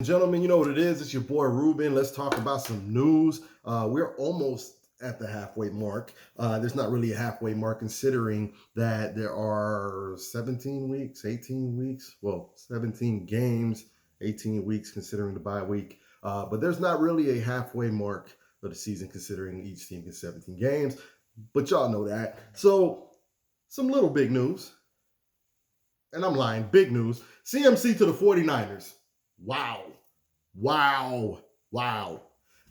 Gentlemen, you know what it is. It's your boy Ruben. Let's talk about some news. We're almost at the halfway mark. There's not really a halfway mark considering that there are 17 weeks, 18 weeks, well, 17 games, 18 weeks considering the bye week. But there's not really a halfway mark of the season considering each team gets 17 games. But y'all know that. So, some little big news. And I'm lying, big news. CMC to the 49ers. Wow. Wow. Wow.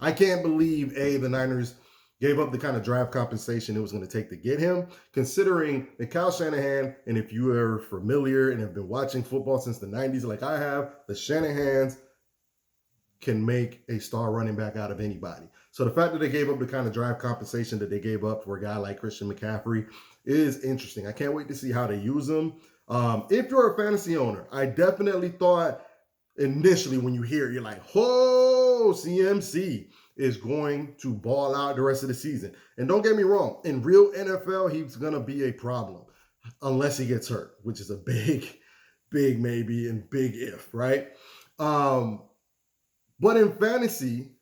I can't believe, the Niners gave up the kind of draft compensation it was going to take to get him, considering that Kyle Shanahan, and if you are familiar and have been watching football since the 90s like I have, the Shanahans can make a star running back out of anybody. So the fact that they gave up the kind of draft compensation that they gave up for a guy like Christian McCaffrey is interesting. I can't wait to see how they use him. If you're a fantasy owner, I definitely thought initially when you hear it, you're like, oh, CMC is going to ball out the rest of the season. And don't get me wrong, in real NFL, he's going to be a problem unless he gets hurt, which is a big, big maybe and big if, right? But in fantasy,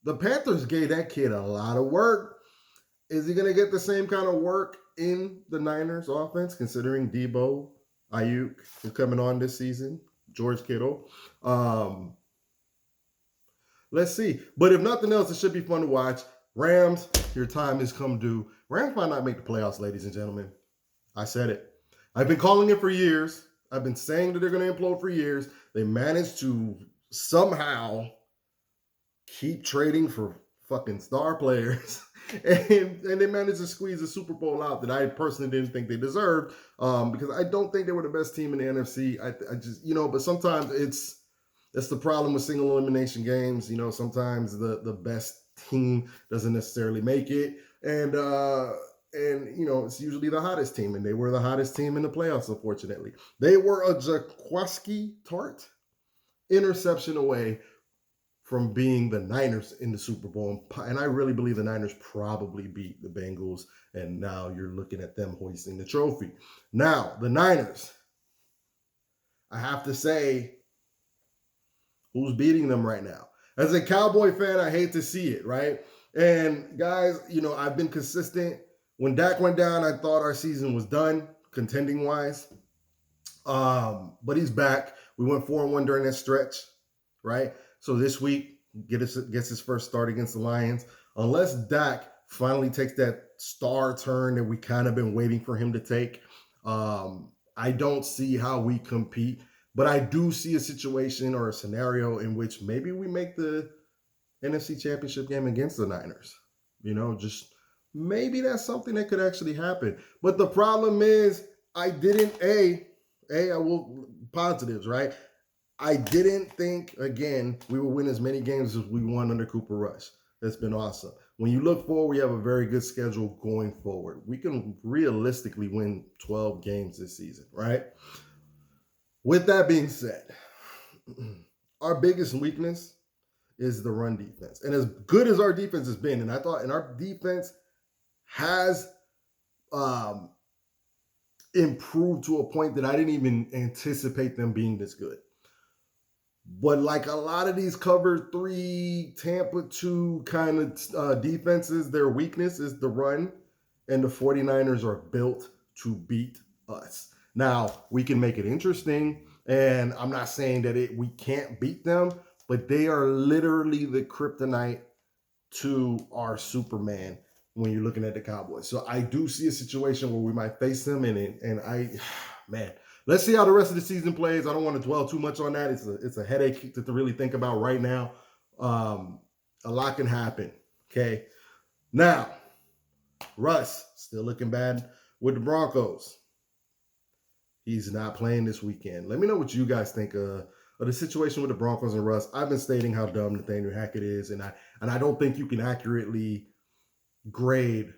the Panthers gave that kid a lot of work. Is he going to get the same kind of work in the Niners offense, considering Debo, Ayuk is coming on this season, George Kittle? Let's see. But if nothing else, it should be fun to watch. Rams, your time has come due. Rams might not make the playoffs, ladies and gentlemen. I said it. I've been calling it for years. I've been saying that they're going to implode for years. They managed to somehow keep trading for fucking star players. And they managed to squeeze a Super Bowl out that I personally didn't think they deserved, because I don't think they were the best team in the NFC. I just, but sometimes that's the problem with single elimination games. Sometimes the best team doesn't necessarily make it. And it's usually the hottest team, and they were the hottest team in the playoffs, unfortunately. They were a Jaquiski Tart interception away from being the Niners in the Super Bowl. And I really believe the Niners probably beat the Bengals, and now you're looking at them hoisting the trophy. Now, the Niners, I have to say, who's beating them right now? As a Cowboy fan, I hate to see it, right? And guys, I've been consistent. When Dak went down, I thought our season was done, contending-wise. But he's back. We went 4-1 during that stretch, right? So this week, gets his first start against the Lions. Unless Dak finally takes that star turn that we kind of been waiting for him to take, I don't see how we compete. But I do see a situation or a scenario in which maybe we make the NFC Championship game against the Niners. Just maybe that's something that could actually happen. But the problem is, I didn't, I will, positives, right? I didn't think, again, we would win as many games as we won under Cooper Rush. That's been awesome. When you look forward, we have a very good schedule going forward. We can realistically win 12 games this season, right? With that being said, our biggest weakness is the run defense. And as good as our defense has been, and our defense has improved to a point that I didn't even anticipate them being this good. But like a lot of these cover 3, Tampa 2 kind of defenses, their weakness is the run, and the 49ers are built to beat us. Now, we can make it interesting, and I'm not saying that we can't beat them, but they are literally the kryptonite to our Superman when you're looking at the Cowboys. So I do see a situation where we might face them, man, let's see how the rest of the season plays. I don't want to dwell too much on that. It's a headache to really think about right now. A lot can happen. Okay. Now, Russ still looking bad with the Broncos. He's not playing this weekend. Let me know what you guys think of the situation with the Broncos and Russ. I've been stating how dumb Nathaniel Hackett is, and I don't think you can accurately grade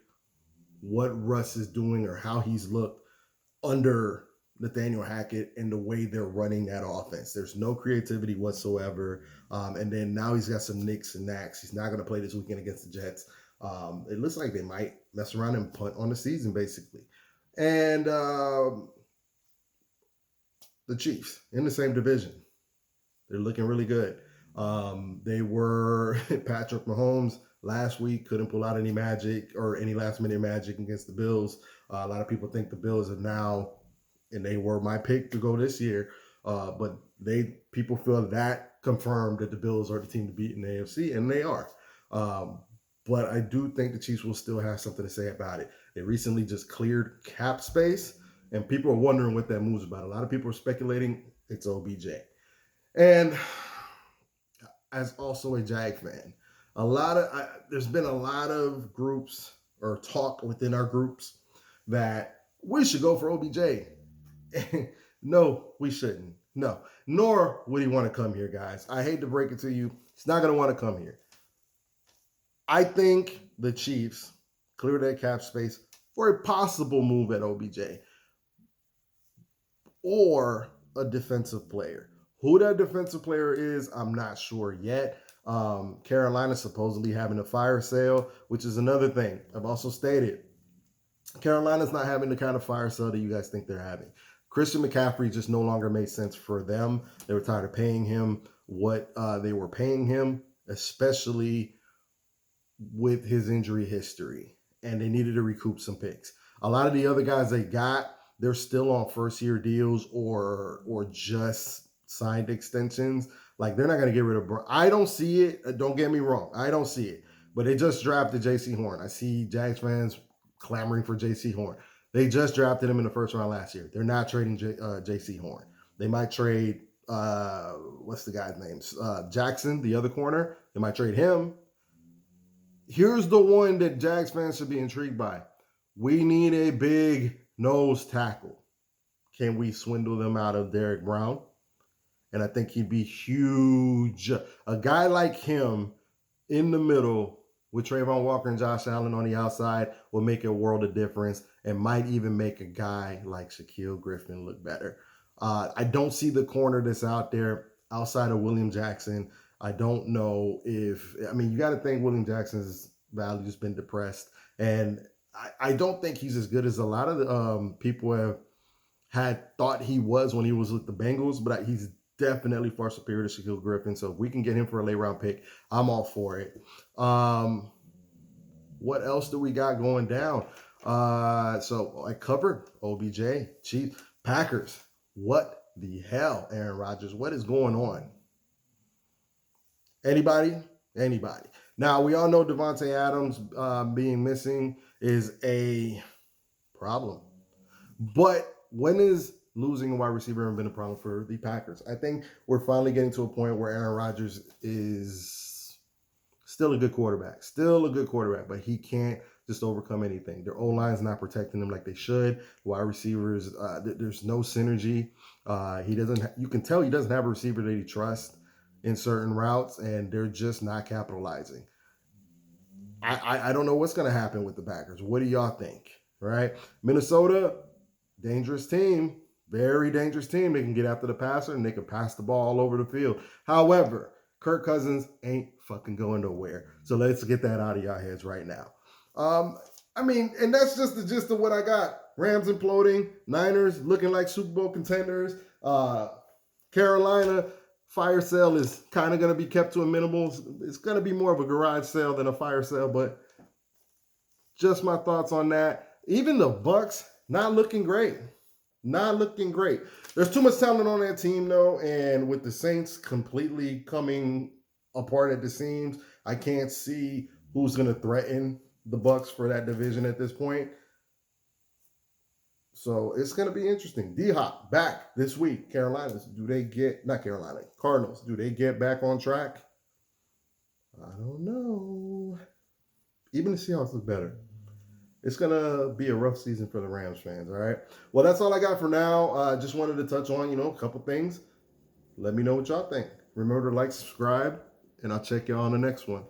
what Russ is doing or how he's looked under Nathaniel Hackett and the way they're running that offense. There's no creativity whatsoever. And then now he's got some nicks and knacks. He's not going to play this weekend against the Jets. It looks like they might mess around and punt on the season, basically. And the Chiefs in the same division. They're looking really good. They were Patrick Mahomes last week couldn't pull out any magic or any last minute magic against the Bills. A lot of people think the Bills are now, and they were my pick to go this year, but people feel that confirmed that the Bills are the team to beat in the AFC, and they are. But I do think the Chiefs will still have something to say about it. They recently just cleared cap space, and people are wondering what that moves about. A lot of people are speculating it's OBJ. And as also a Jag fan, there's been a lot of groups or talk within our groups that we should go for OBJ. No, we shouldn't. No, nor would he want to come here, guys. I hate to break it to you. He's not going to want to come here. I think the Chiefs clear that cap space for a possible move at OBJ or a defensive player. Who that defensive player is, I'm not sure yet. Carolina supposedly having a fire sale, which is another thing. I've also stated Carolina's not having the kind of fire sale that you guys think they're having. Christian McCaffrey just no longer made sense for them. They were tired of paying him what they were paying him, especially with his injury history, and they needed to recoup some picks. A lot of the other guys they got, they're still on first-year deals or just signed extensions. Like, they're not going to get rid of I don't see it. Don't get me wrong. I don't see it. But they just drafted J.C. Horn. I see Jags fans clamoring for J.C. Horn. They just drafted him in the first round last year. They're not trading J.C. Horn. They might trade, what's the guy's name? Jackson, the other corner. They might trade him. Here's the one that Jags fans should be intrigued by. We need a big nose tackle. Can we swindle them out of Derek Brown? And I think he'd be huge. A guy like him in the middle with Trayvon Walker and Josh Allen on the outside will make a world of difference and might even make a guy like Shaquille Griffin look better. I don't see the corner that's out there outside of William Jackson. I don't know if, you got to think William Jackson's value has been depressed. And I don't think he's as good as a lot of the people had thought he was when he was with the Bengals, but he's definitely far superior to Shaquille Griffin. So if we can get him for a late round pick, I'm all for it. What else do we got going down? So I covered OBJ, Chiefs, Packers. What the hell, Aaron Rodgers? What is going on? Anybody? Now, we all know Devontae Adams being missing is a problem. But when is losing a wide receiver ever been a problem for the Packers? I think we're finally getting to a point where Aaron Rodgers is still a good quarterback, but he can't just overcome anything. Their O-line's not protecting them like they should. Wide receivers, there's no synergy. You can tell he doesn't have a receiver that he trusts in certain routes, and they're just not capitalizing. I don't know what's going to happen with the Packers. What do y'all think? Right? Minnesota, dangerous team, very dangerous team. They can get after the passer and they can pass the ball all over the field. However, Kirk Cousins ain't fucking going nowhere. So let's get that out of y'all heads right now. And that's just the gist of what I got. Rams imploding, Niners looking like Super Bowl contenders. Carolina fire sale is kind of going to be kept to a minimal. It's going to be more of a garage sale than a fire sale, but just my thoughts on that. Even the Bucs not looking great. There's too much talent on that team, though, and with the Saints completely coming apart at the seams, I can't see who's going to threaten the Bucs for that division at this point. So it's going to be interesting. D-Hop back this week. Cardinals, do they get back on track? I don't know. Even the Seahawks look better. It's going to be a rough season for the Rams fans, all right? Well, that's all I got for now. Just wanted to touch on, a couple things. Let me know what y'all think. Remember to like, subscribe, and I'll check y'all on the next one.